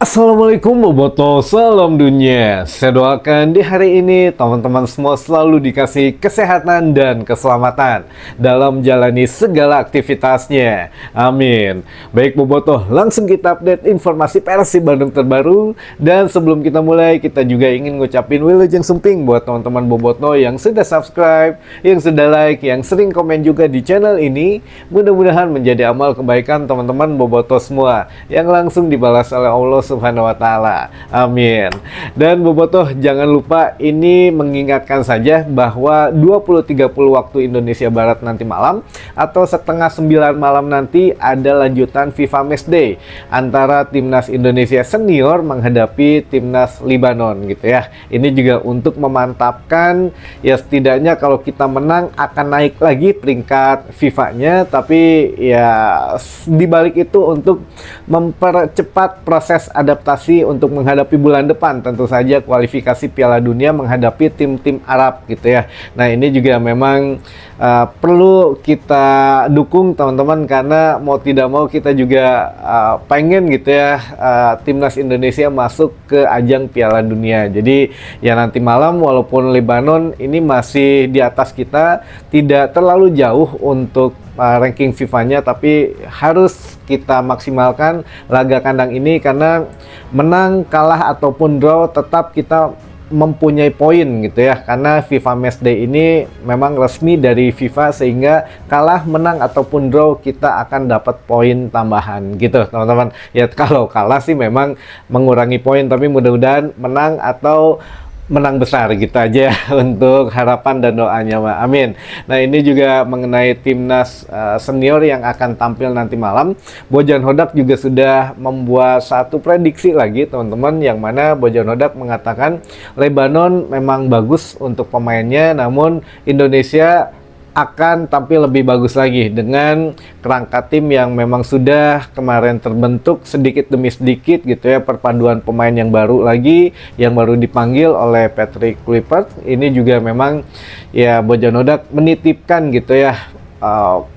Assalamualaikum Boboto, salam dunia. Saya doakan di hari ini teman-teman semua selalu dikasih kesehatan dan keselamatan dalam menjalani segala aktivitasnya. Amin. Baik Boboto, langsung kita update informasi Persib Bandung terbaru. Dan sebelum kita mulai, kita juga ingin ngucapin wilujeng sumping buat teman-teman Boboto yang sudah subscribe, yang sudah like, yang sering komen juga di channel ini. Mudah-mudahan menjadi amal kebaikan teman-teman Boboto semua yang langsung dibalas oleh Allah Subhanahu wa Ta'ala. Amin. Dan Bobotoh, jangan lupa ini mengingatkan saja bahwa 20.30 waktu Indonesia Barat nanti malam atau setengah 9 malam nanti ada lanjutan FIFA Matchday antara Timnas Indonesia Senior menghadapi Timnas Libanon gitu ya. Ini juga untuk memantapkan ya, setidaknya kalau kita menang akan naik lagi peringkat FIFA-nya, tapi ya dibalik itu untuk mempercepat proses adaptasi untuk menghadapi bulan depan, tentu saja kualifikasi Piala Dunia menghadapi tim-tim Arab gitu ya. Nah ini juga memang perlu kita dukung teman-teman, karena mau tidak mau kita juga pengen gitu ya Timnas Indonesia masuk ke ajang Piala Dunia. Jadi ya nanti malam walaupun Lebanon ini masih di atas kita, tidak terlalu jauh untuk ranking FIFA-nya, tapi harus kita maksimalkan laga kandang ini, karena menang, kalah ataupun draw tetap kita mempunyai poin gitu ya, karena FIFA Matchday ini memang resmi dari FIFA, sehingga kalah, menang ataupun draw kita akan dapat poin tambahan gitu teman-teman. Ya kalau kalah sih memang mengurangi poin, tapi mudah-mudahan menang atau menang besar gitu aja untuk harapan dan doanya, Mbak. Amin. Nah ini juga mengenai Timnas Senior yang akan tampil nanti malam. Bojan Hodak juga sudah membuat satu prediksi lagi teman-teman, yang mana Bojan Hodak mengatakan Lebanon memang bagus untuk pemainnya, namun Indonesia akan tampil lebih bagus lagi dengan kerangka tim yang memang sudah kemarin terbentuk sedikit demi sedikit gitu ya, perpaduan pemain yang baru lagi, yang baru dipanggil oleh Patrick Kluivert. Ini juga memang ya Bojan Hodak menitipkan gitu ya,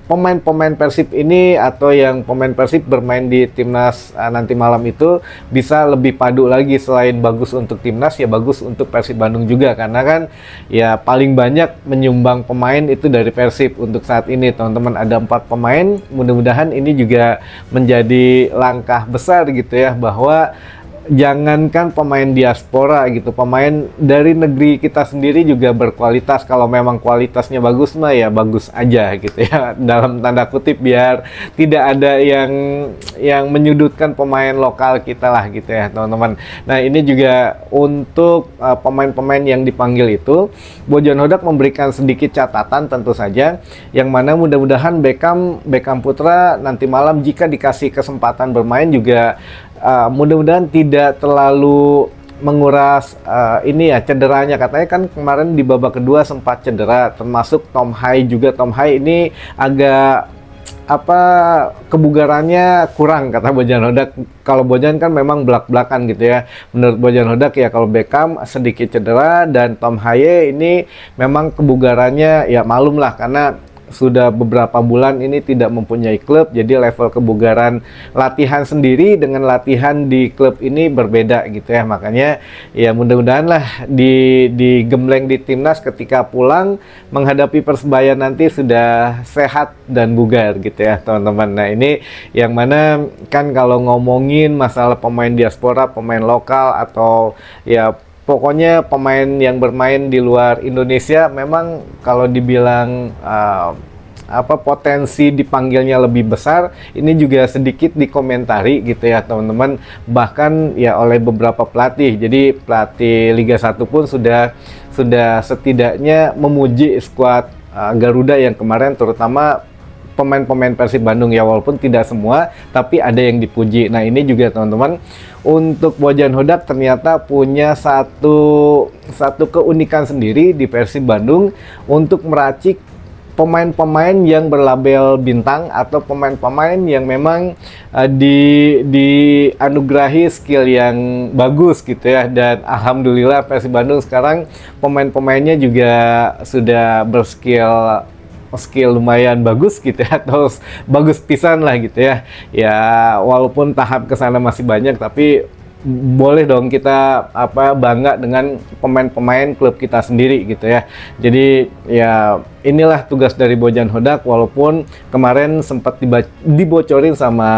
pemain-pemain Persib ini atau yang pemain Persib bermain di Timnas nanti malam itu bisa lebih padu lagi. Selain bagus untuk Timnas, ya bagus untuk Persib Bandung juga, karena kan ya paling banyak menyumbang pemain itu dari Persib untuk saat ini teman-teman. Ada 4 pemain, mudah-mudahan ini juga menjadi langkah besar gitu ya, bahwa jangankan pemain diaspora gitu, pemain dari negeri kita sendiri juga berkualitas. Kalau memang kualitasnya bagus mah ya bagus aja gitu ya, dalam tanda kutip, biar tidak ada yang menyudutkan pemain lokal kita lah gitu ya teman-teman. Nah ini juga untuk pemain-pemain yang dipanggil itu, Bojan Hodak memberikan sedikit catatan tentu saja, yang mana mudah-mudahan Beckham Putra nanti malam jika dikasih kesempatan bermain juga mudah-mudahan tidak terlalu menguras ini ya cederanya. Katanya kan kemarin di babak kedua sempat cedera, termasuk Tom Hai juga. Tom Hai ini agak kebugarannya kurang kata Bojan Hodak. Kalau Bojan kan memang belak-belakan gitu ya. Menurut Bojan Hodak ya kalau Beckham sedikit cedera, dan Tom Hai ini memang kebugarannya ya malum lah, karena sudah beberapa bulan ini tidak mempunyai klub, jadi level kebugaran latihan sendiri dengan latihan di klub ini berbeda gitu ya. Makanya ya mudah-mudahan lah digembleng di timnas ketika pulang menghadapi Persebaya nanti sudah sehat dan bugar gitu ya teman-teman. Nah ini yang mana kan kalau ngomongin masalah pemain diaspora, pemain lokal, atau ya pokoknya pemain yang bermain di luar Indonesia, memang kalau dibilang potensi dipanggilnya lebih besar, ini juga sedikit dikomentari gitu ya teman-teman, bahkan ya oleh beberapa pelatih. Jadi pelatih Liga 1 pun sudah setidaknya memuji skuad Garuda yang kemarin, terutama pemain-pemain Persib Bandung ya, walaupun tidak semua, tapi ada yang dipuji. Nah ini juga teman-teman, untuk Bojan Hodak ternyata punya satu keunikan sendiri di Persib Bandung untuk meracik pemain-pemain yang berlabel bintang atau pemain-pemain yang memang dianugerahi skill yang bagus gitu ya. Dan alhamdulillah Persib Bandung sekarang pemain-pemainnya juga sudah skill lumayan bagus gitu ya, atau bagus pisan lah gitu ya. Ya walaupun tahap kesana masih banyak, tapi boleh dong kita bangga dengan pemain-pemain klub kita sendiri gitu ya. Jadi ya inilah tugas dari Bojan Hodak, walaupun kemarin sempat dibocorin sama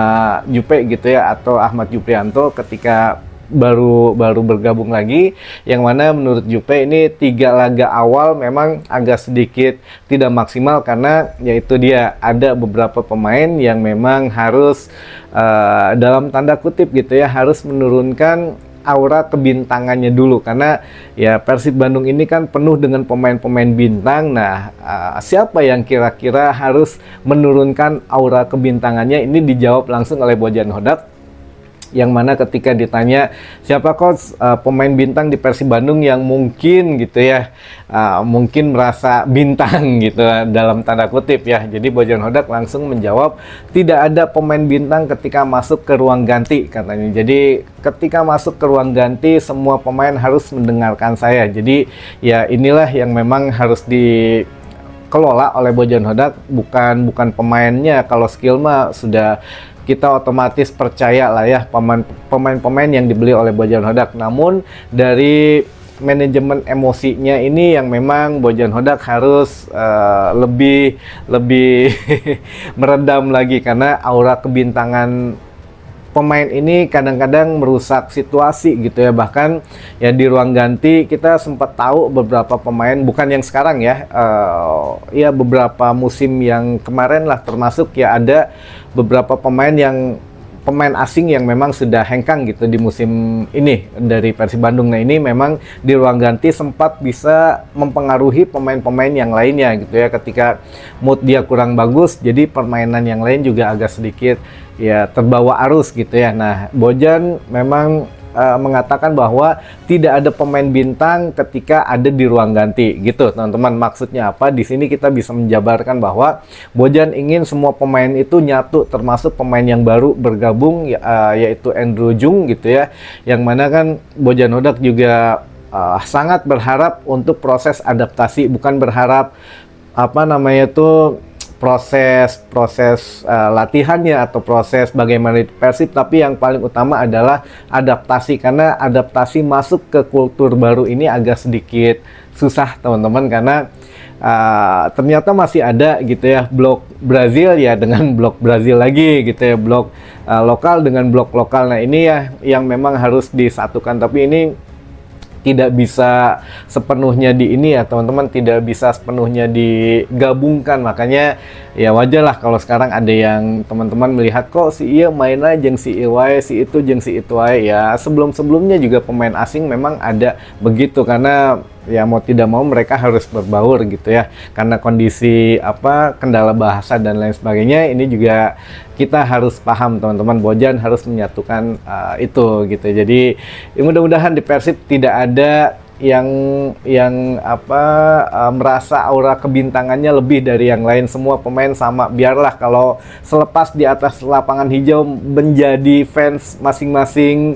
Jupe gitu ya, atau Ahmad Juprianto ketika baru bergabung lagi, yang mana menurut Jupe ini 3 laga awal memang agak sedikit tidak maksimal, karena yaitu dia ada beberapa pemain yang memang harus dalam tanda kutip gitu ya, harus menurunkan aura kebintangannya dulu, karena ya Persib Bandung ini kan penuh dengan pemain-pemain bintang. Nah, siapa yang kira-kira harus menurunkan aura kebintangannya, ini dijawab langsung oleh Bojan Hodak, yang mana ketika ditanya siapa coach pemain bintang di Persib Bandung yang mungkin gitu ya, mungkin merasa bintang gitu dalam tanda kutip ya. Jadi Bojan Hodak langsung menjawab tidak ada pemain bintang ketika masuk ke ruang ganti katanya. Jadi ketika masuk ke ruang ganti semua pemain harus mendengarkan saya. Jadi ya inilah yang memang harus dikelola oleh Bojan Hodak, bukan pemainnya. Kalau skill mah sudah kita otomatis percaya lah ya pemain-pemain yang dibeli oleh Bojan Hodak. Namun dari manajemen emosinya ini yang memang Bojan Hodak harus lebih meredam lagi, karena aura kebintangan pemain ini kadang-kadang merusak situasi gitu ya. Bahkan ya di ruang ganti kita sempat tahu beberapa pemain, bukan yang sekarang ya, ya beberapa musim yang kemarin lah, termasuk ya ada beberapa pemain asing yang memang sudah hengkang gitu di musim ini dari Persib Bandung. Nah, ini memang di ruang ganti sempat bisa mempengaruhi pemain-pemain yang lainnya gitu ya, ketika mood dia kurang bagus, jadi permainan yang lain juga agak sedikit ya terbawa arus gitu ya. Nah, Bojan memang mengatakan bahwa tidak ada pemain bintang ketika ada di ruang ganti gitu, teman-teman. Maksudnya apa? Di sini kita bisa menjabarkan bahwa Bojan ingin semua pemain itu nyatu, termasuk pemain yang baru bergabung yaitu Andrew Jung gitu ya, yang mana kan Bojan Hodak juga sangat berharap untuk proses adaptasi, bukan berharap proses latihannya atau proses bagaimana di Persib, tapi yang paling utama adalah adaptasi, karena adaptasi masuk ke kultur baru ini agak sedikit susah teman-teman, karena ternyata masih ada gitu ya blok Brazil ya dengan blok Brazil lagi gitu ya, blok lokal dengan blok lokal. Nah, ini ya yang memang harus disatukan, tapi ini tidak bisa sepenuhnya di ini ya teman-teman, tidak bisa sepenuhnya digabungkan. Makanya ya wajar lah kalau sekarang ada yang teman-teman melihat kok si iya main aja jeng si iwai, si itu jeng si itu aja. Ya sebelum-sebelumnya juga pemain asing memang ada begitu, karena ya mau tidak mau mereka harus berbaur gitu ya, karena kondisi kendala bahasa dan lain sebagainya. Ini juga kita harus paham teman-teman, Bojan harus menyatukan itu gitu. Jadi mudah-mudahan di Persib tidak ada yang merasa aura kebintangannya lebih dari yang lain. Semua pemain sama, biarlah kalau selepas di atas lapangan hijau menjadi fans masing-masing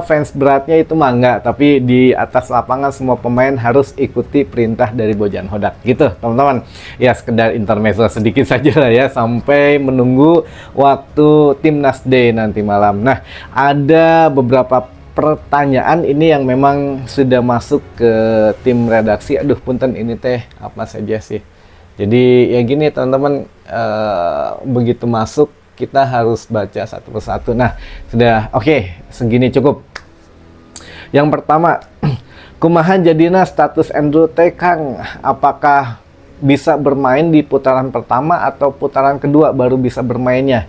fans beratnya itu mah enggak, tapi di atas lapangan semua pemain harus ikuti perintah dari Bojan Hodak gitu teman-teman. Ya sekedar intermezzo sedikit saja lah ya, sampai menunggu waktu Timnas Day nanti malam. Nah, ada beberapa pertanyaan ini yang memang sudah masuk ke tim redaksi. Aduh punten, ini teh apa saja sih. Jadi ya gini teman-teman, begitu masuk kita harus baca satu persatu. Nah sudah oke, segini cukup. Yang pertama, kumaha jadina status Andrew teh Kang, apakah bisa bermain di putaran pertama atau putaran kedua baru bisa bermainnya?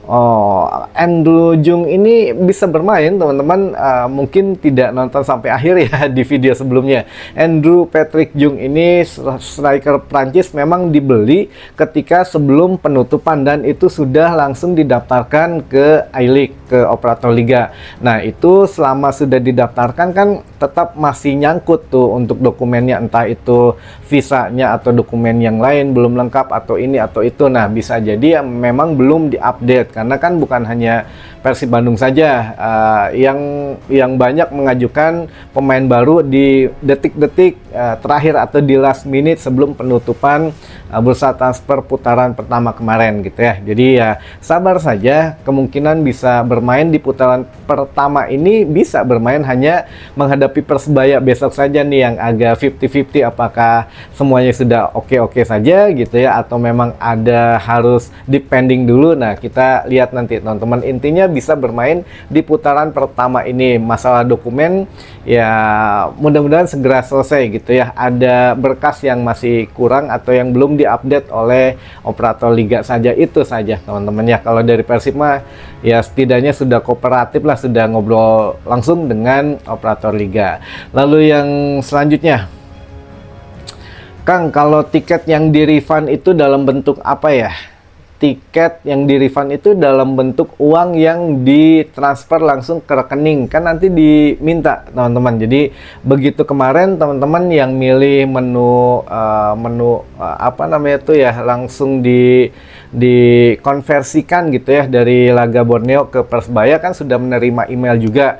Oh, Andrew Jung ini bisa bermain teman-teman, mungkin tidak nonton sampai akhir ya di video sebelumnya. Andrew Patrick Jung ini striker Prancis memang dibeli ketika sebelum penutupan, dan itu sudah langsung didaftarkan ke I-League, ke operator liga. Nah itu selama sudah didaftarkan kan tetap masih nyangkut tuh untuk dokumennya, entah itu visanya atau dokumen yang lain belum lengkap atau ini atau itu. Nah bisa jadi memang belum diupdate karena kan bukan hanya Persib Bandung saja yang banyak mengajukan pemain baru di detik-detik terakhir atau di last minute sebelum penutupan bursa transfer putaran pertama kemarin gitu ya. Jadi ya sabar saja, kemungkinan bisa bermain di putaran pertama ini, bisa bermain hanya menghadapi Persebaya besok saja nih yang agak 50-50 apakah semuanya sudah oke-oke saja gitu ya, atau memang ada harus depending dulu. Nah kita lihat nanti teman-teman, intinya bisa bermain di putaran pertama ini. Masalah dokumen ya mudah-mudahan segera selesai gitu ya, ada berkas yang masih kurang atau yang belum diupdate oleh operator liga saja, itu saja teman-teman ya. Kalau dari Persib mah ya setidaknya sudah kooperatif lah, sudah ngobrol langsung dengan operator liga. Lalu yang selanjutnya, Kang, kalau tiket yang di refund itu dalam bentuk apa ya? Tiket yang di refund itu dalam bentuk uang yang ditransfer langsung ke rekening, kan nanti diminta teman-teman. Jadi begitu kemarin teman-teman yang milih menu apa namanya tuh ya, langsung dikonversikan gitu ya dari laga Borneo ke Persebaya, kan sudah menerima email juga,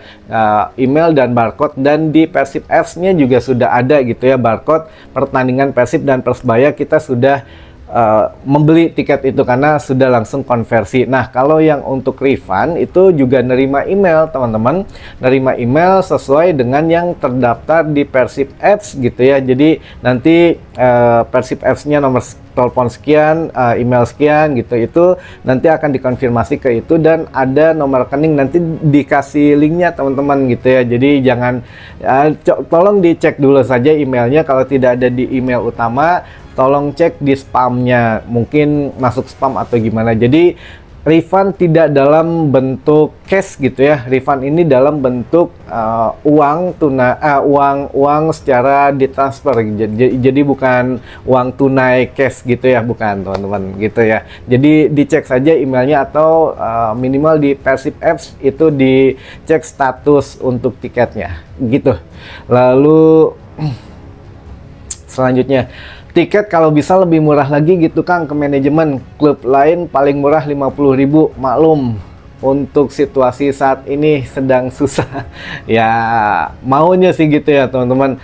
email dan barcode, dan di Persib Apps-nya juga sudah ada gitu ya barcode pertandingan Persib dan Persebaya. Kita sudah membeli tiket itu karena sudah langsung konversi. Nah kalau yang untuk refund itu juga nerima email teman-teman, nerima email sesuai dengan yang terdaftar di Persib Apps gitu ya. Jadi nanti Persib Apps-nya nomor telepon sekian, email sekian gitu, itu nanti akan dikonfirmasi ke itu, dan ada nomor rekening nanti dikasih linknya teman-teman gitu ya. Jadi jangan tolong dicek dulu saja emailnya, kalau tidak ada di email utama tolong cek di spamnya, mungkin masuk spam atau gimana. Jadi refund tidak dalam bentuk cash gitu ya, refund ini dalam bentuk uang tunai, uang secara ditransfer. Jadi bukan uang tunai cash gitu ya, bukan teman-teman gitu ya. Jadi dicek saja emailnya, atau minimal di Persib Apps itu dicek status untuk tiketnya gitu. Lalu selanjutnya, tiket kalau bisa lebih murah lagi gitu Kang ke manajemen. Klub lain paling murah 50.000, maklum untuk situasi saat ini sedang susah. Ya maunya sih gitu ya teman-teman.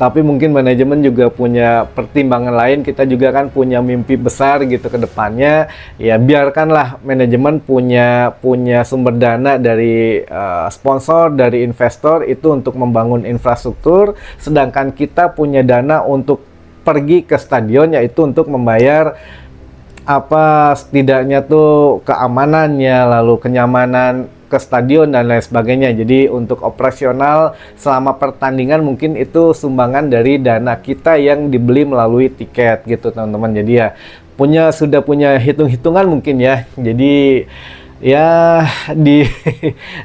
Tapi mungkin manajemen juga punya pertimbangan lain. Kita juga kan punya mimpi besar gitu ke depannya. Ya biarkanlah manajemen punya sumber dana dari sponsor, dari investor itu untuk membangun infrastruktur, sedangkan kita punya dana untuk pergi ke stadion, yaitu untuk membayar apa setidaknya tuh keamanannya, lalu kenyamanan ke stadion dan lain sebagainya. Jadi untuk operasional selama pertandingan mungkin itu sumbangan dari dana kita yang dibeli melalui tiket gitu teman-teman. Jadi ya sudah punya hitung-hitungan mungkin ya. Jadi ya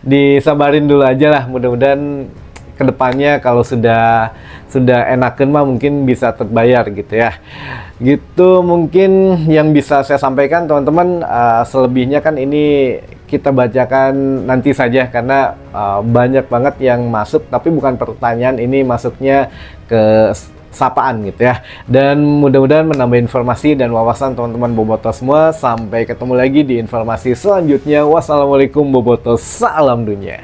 disabarin dulu aja lah, mudah-mudahan kedepannya kalau sudah enakan mah mungkin bisa terbayar gitu ya. Gitu mungkin yang bisa saya sampaikan teman-teman. Selebihnya kan ini kita bacakan nanti saja karena banyak banget yang masuk, tapi bukan pertanyaan, ini masuknya ke sapaan gitu ya. Dan mudah-mudahan menambah informasi dan wawasan teman-teman Bobotoh semua. Sampai ketemu lagi di informasi selanjutnya. Wassalamualaikum Bobotoh, salam dunia.